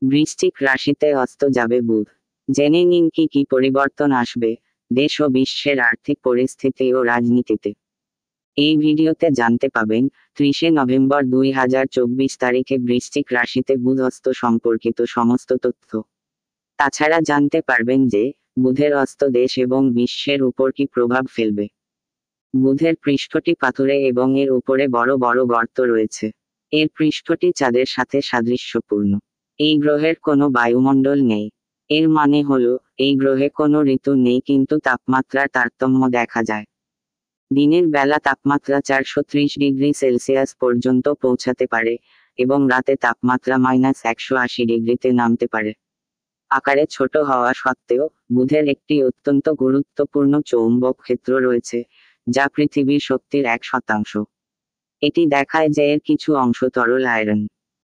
বৃশ্চিক রাশিতে অস্ত যাবে বুধ। জেনে নিন কি কি পরিবর্তন আসবে দেশ ও বিশ্বের আর্থিক পরিস্থিতি ও রাজনীতিতে। এই ভিডিওতে জানতে পাবেন 30 নভেম্বর 2024 তারিখে বৃশ্চিক রাশিতে বুধ অস্ত সম্পর্কিত সমস্ত তথ্য। তাছাড়া জানতে পারবেন যে বুধের অস্ত দেশ এবং বিশ্বের উপর কি প্রভাব ফেলবে। বুধের পৃষ্ঠটি পাথুরে এবং এর উপরে বড় বড় গর্ত রয়েছে। এর পৃষ্ঠটি চাঁদের সাথে সাদৃশ্যপূর্ণ। এই গ্রহের কোনো বায়ুমণ্ডল নেই। এর মানে হলো এই গ্রহে কোনো ঋতু নেই, কিন্তু তাপমাত্রার তারতম্য দেখা যায়। দিনের বেলা তাপমাত্রা 430 ডিগ্রি সেলসিয়াস পর্যন্ত পৌঁছাতে পারে এবং রাতে তাপমাত্রা -180 ডিগ্রিতে নামতে পারে। আকারে ছোট হওয়া সত্ত্বেও বুধের একটি অত্যন্ত গুরুত্বপূর্ণ চৌম্বক ক্ষেত্র রয়েছে, যা পৃথিবীর শক্তির 1%। এটি দেখায় যে এর কিছু অংশ তরল আয়রন।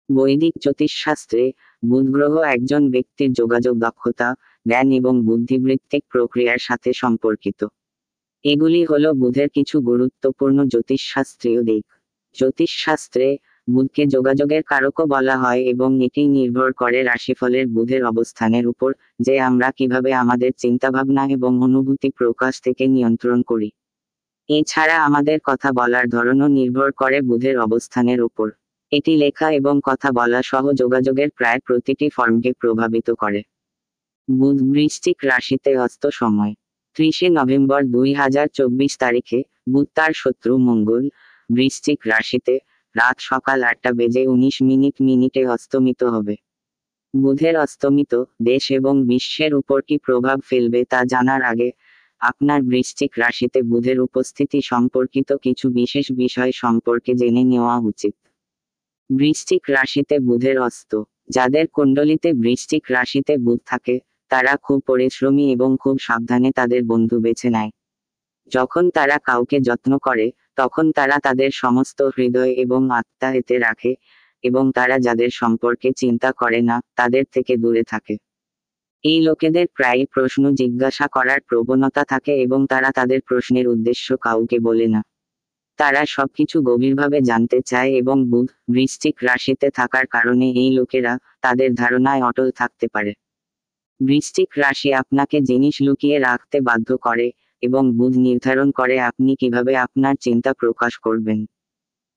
বৈদিক জ্যোতিষশাস্ত্রে বুধ গ্রহ একজন ব্যক্তির যোগাযোগ দক্ষতা, জ্ঞান এবং বুদ্ধিবৃত্তিক প্রক্রিয়ার সাথে সম্পর্কিত। এগুলি হলো বুধের কিছু গুরুত্বপূর্ণ জ্যোতিষশাস্ত্রীয় দিক। জ্যোতিষশাস্ত্রে বুধকে যোগাযোগের কারকও বলা হয় এবং এটি নির্ভর করে রাশিফলের বুধের অবস্থানের উপর, যে আমরা কিভাবে আমাদের চিন্তাভাবনা এবং অনুভূতি প্রকাশ থেকে নিয়ন্ত্রণ করি। এছাড়া আমাদের কথা বলার ধরনও নির্ভর করে বুধের অবস্থানের উপর। এটি লেখা এবং কথা বলা সহ যোগাযোগের প্রায় প্রতিটি ফর্মকে প্রভাবিত করে। বুধ বৃশ্চিক রাশিতে অস্ত সময় 30 নভেম্বর 2024 তারিখে বুধ তার শত্রু মঙ্গল বৃশ্চিক রাশিতে রাত সকাল 8:19 অস্তমিত হবে। বুধের অস্তমিত দেশ এবং বিশ্বের উপর কি প্রভাব ফেলবে তা জানার আগে আপনার বৃশ্চিক রাশিতে বুধের উপস্থিতি সম্পর্কিত কিছু বিশেষ বিষয় সম্পর্কে জেনে নেওয়া উচিত। বৃশ্চিক রাশিতে বুধের অস্ত। যাদের কুণ্ডলিতে বৃশ্চিক রাশিতে বুধ থাকে তারা খুব পরিশ্রমী এবং খুব সাবধানে তাদের বন্ধু বেছে নেয়। যখন তারা কাউকে যত্ন করে তখন তারা তাদের সমস্ত হৃদয় এবং আত্মা এতে রাখে, এবং তারা যাদের সম্পর্কে চিন্তা করে না তাদের থেকে দূরে থাকে। এই লোকেদের প্রায়ই প্রশ্ন জিজ্ঞাসা করার প্রবণতা থাকে এবং তারা তাদের প্রশ্নের উদ্দেশ্য কাউকে বলে না। তারা সবকিছু গভীরভাবে জানতে চায় এবং বুধ বৃশ্চিক রাশিতে থাকার কারণে এই লোকেরা তাদের ধারণায় অটল থাকতে পারে। বৃশ্চিক রাশি আপনাকে জিনিস লুকিয়ে রাখতে বাধ্য করে এবং বুধ নির্ধারণ করে আপনি কিভাবে আপনার চিন্তা প্রকাশ করবেন।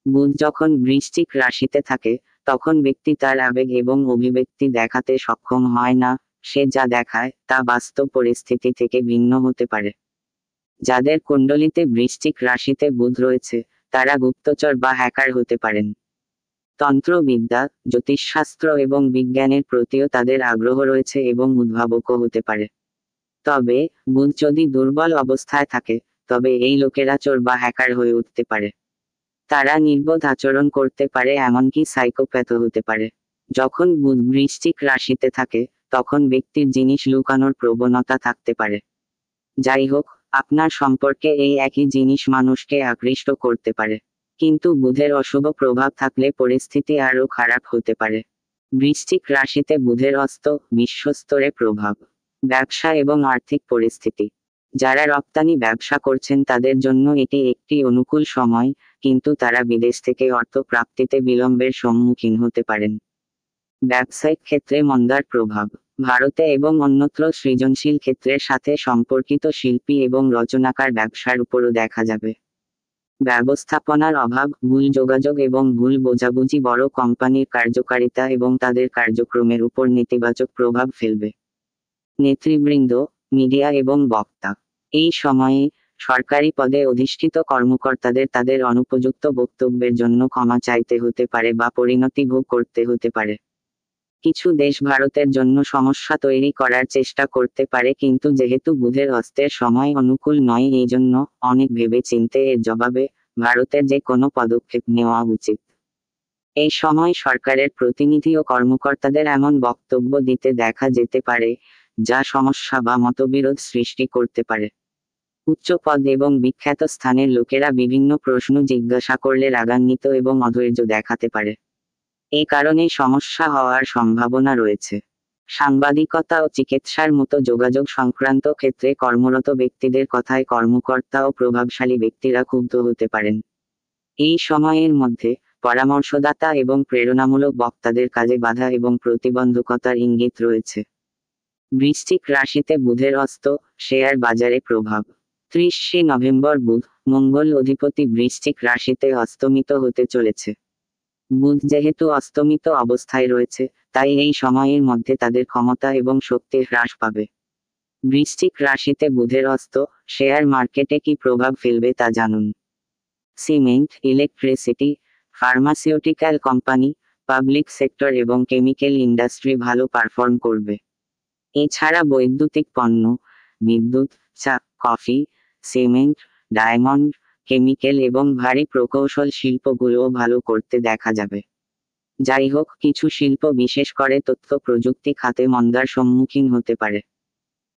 বুধ যখন বৃশ্চিক রাশিতে থাকে তখন ব্যক্তি তার আবেগ এবং অভিব্যক্তি দেখাতে সক্ষম হয় না। সে যা দেখায় তা বাস্তব পরিস্থিতি থেকে ভিন্ন হতে পারে। যাদের কুণ্ডলিতে বৃশ্চিক রাশিতে বুধ রয়েছে তারা গুপ্তচর বা হ্যাকার হতে পারেন। তন্ত্রবিদ্যা, জ্যোতিষশাস্ত্র এবং বিজ্ঞানের প্রতিও তাদের আগ্রহ রয়েছে এবং উদ্ভাবকও হতে পারে। তবে বুধ যদি দুর্বল অবস্থায় থাকে তবে এই লোকেরা চোর বা হ্যাকার হয়ে উঠতে পারে। তারা নির্বোধ আচরণ করতে পারে, এমনকি সাইকোপ্যাথও হতে পারে। যখন বুধ বৃশ্চিক রাশিতে থাকে তখন ব্যক্তির জিনিস লুকানোর প্রবণতা থাকতে পারে। যাই হোক, আপনার সম্পর্কে এই একই জিনিস মানুষকে আকৃষ্ট করতে পারে। কিন্তু বুধের অশুভ প্রভাব থাকলে পরিস্থিতি আরও খারাপ হতে পারে। বৃশ্চিক রাশিতে বুধের অস্ত বিশ্বস্তরে প্রভাব। ব্যবসা এবং আর্থিক পরিস্থিতি। যারা রপ্তানি ব্যবসা করছেন তাদের জন্য এটি একটি অনুকূল সময়, কিন্তু তারা বিদেশ থেকে অর্থ প্রাপ্তিতে বিলম্বের সম্মুখীন হতে পারেন। ব্যবসায়িক ক্ষেত্রে মন্দার প্রভাব। ভারতে এবং অন্যত্র সৃজনশীল ক্ষেত্রের সাথে সম্পর্কিত শিল্পী এবং রচনাকার ব্যবসার উপরও দেখা যাবে। ব্যবস্থাপনার অভাব, ভুল যোগাযোগ এবং ভুল বোঝাবুঝি বড় কোম্পানির কার্যকারিতা এবং তাদের কার্যক্রমের উপর নেতিবাচক প্রভাব ফেলবে। নেতৃবৃন্দ, মিডিয়া এবং বক্তা। এই সময়ে সরকারি পদে অধিষ্ঠিত কর্মকর্তাদের তাদের অনুপযুক্ত বক্তব্যের জন্য ক্ষমা চাইতে হতে পারে বা পরিণতি ভোগ করতে হতে পারে। কিছু দেশ ভারতের জন্য সমস্যা তৈরি করার চেষ্টা করতে পারে, কিন্তু যেহেতু বুধের অস্তের সময় অনুকূল নয় এই জন্য অনেক ভেবে চিন্তে এর জবাবে ভারতের যে কোনো পদক্ষেপ নেওয়া উচিত। এই সময় সরকারের প্রতিনিধি ও কর্মকর্তাদের এমন বক্তব্য দিতে দেখা যেতে পারে যা সমস্যা বা মতবিরোধ সৃষ্টি করতে পারে। উচ্চ পদ এবং বিখ্যাত স্থানের লোকেরা বিভিন্ন প্রশ্ন জিজ্ঞাসা করলে রাগান্বিত এবং অধৈর্য দেখাতে পারে। এই কারণে সমস্যা হওয়ার সম্ভাবনা রয়েছে। সাংবাদিকতা ও চিকিৎসার মতো যোগাযোগ সংক্রান্ত ক্ষেত্রে কর্মরত ব্যক্তিদের কথায় কর্মকর্তা ও প্রভাবশালী ব্যক্তিরা ক্ষুব্ধ হতে পারেন। এই সময়ের মধ্যে পরামর্শদাতা এবং প্রেরণামূলক বক্তাদের কাজে বাধা এবং প্রতিবন্ধকতার ইঙ্গিত রয়েছে। বৃশ্চিক রাশিতে বুধের অস্ত, শেয়ার বাজারে প্রভাব। 30শে নভেম্বর বুধ, মঙ্গল অধিপতি বৃশ্চিক রাশিতে অস্তমিত হতে চলেছে। বুধ যেহেতু অস্তমিত অবস্থায় রয়েছে, তাই এই সময়ের মধ্যে তাদের ক্ষমতা এবং শক্তি হ্রাস পাবে। বৃশ্চিক রাশিতে বুধের অস্ত, শেয়ার মার্কেটে কি প্রভাব ফেলবে তা জানুন। Cement, electricity, pharmaceutical company, public sector এবং কেমিক্যাল ইন্ডাস্ট্রি ভালো পারফর্ম করবে। এছাড়া বৈদ্যুতিক পণ্য, বিদ্যুৎ, চা, কফি, সিমেন্ট, ডায়মন্ড, কেমিক্যাল এবং ভারী প্রকৌশল শিল্পগুলোও ভালো করতে দেখা যাবে। যাই হোক, কিছু শিল্প বিশেষ করে তথ্য প্রযুক্তি খাতে মন্দার সম্মুখীন হতে পারে।